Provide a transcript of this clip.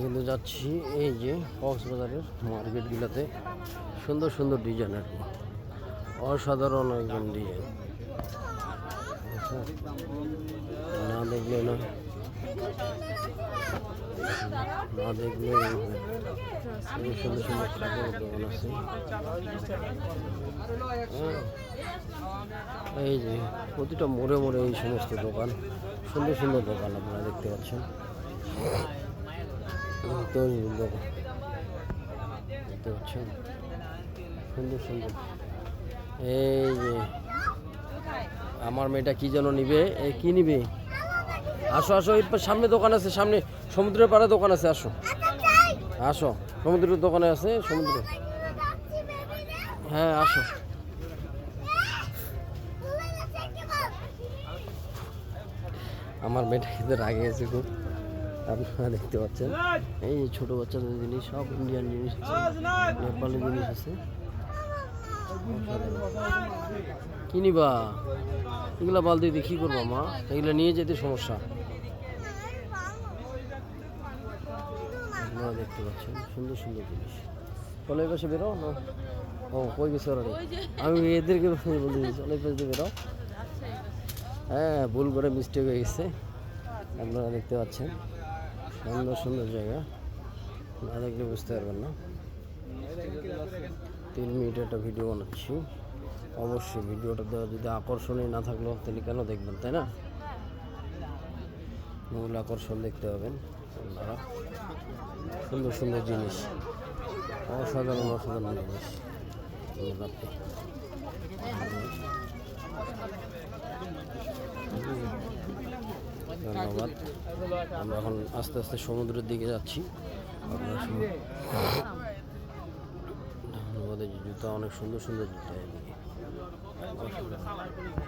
কিন্তু যাচ্ছি এই যে কক্সবাজারের মার্কেটগুলোতে সুন্দর সুন্দর ডিজাইন আর কি, অসাধারণ একদম ডিজাইন না দেখলে না না দেখলে সুন্দর সুন্দর কাপড়ের দোকান আছে। এই যে প্রতিটা মোড়ে মোড়ে এই সমস্ত দোকান, সুন্দর সুন্দর দোকান আপনারা দেখতে পাচ্ছেন। দেখতে পাচ্ছেন সুন্দর সুন্দর। এই যে আমার মেয়েটা কি যেন নিবে, কি নিবে? আসো আসো, এই সামনে দোকান আছে, সামনে সমুদ্রের পাড়ে দোকান আছে, আসো আসো, সমুদ্রের দোকানে আছে সমুদ্রে। হ্যাঁ আসো। আমার মেয়েটা কিন্তু রাগে গেছে খুব, আপনারা দেখতে পাচ্ছেন। এই যে ছোট বাচ্চাদের জিনিস, সব ইন্ডিয়ান জিনিস আছে, নেপালি জিনিস আছে। কি নিবা? এগুলা বালতি দিয়ে কি করবো মা? এগুলো নিয়ে যেতে সমস্যা। আপনারা দেখতে পাচ্ছেন সুন্দর সুন্দর জিনিস। চলো এই পাশে বেরো না। ও কই গেছে ওরা? আমি এদেরকে বলে দিয়েছি চলো এই পাশে দিয়ে বেরো। হ্যাঁ ভুল করে মিস্টেক হয়ে গেছে। আপনারা দেখতে পাচ্ছেন সুন্দর সুন্দর জায়গা, না দেখলে বুঝতে পারবেন না। 3 মিনিট একটা ভিডিও বানাচ্ছি, অবশ্যই ভিডিওটা যদি আকর্ষণীয় না থাকলো তাহলে কেন দেখবেন, তাই না? মূল আকর্ষণ দেখতে পাবেন আপনারা। সুন্দর সুন্দর জিনিস, অসাধারণ অসাধারণ জিনিস। ধন্যবাদ। আমরা এখন আস্তে আস্তে সমুদ্রের দিকে যাচ্ছি। আপনারা ধন্যবাদ। জুতা অনেক সুন্দর সুন্দর জুতা এদিকে।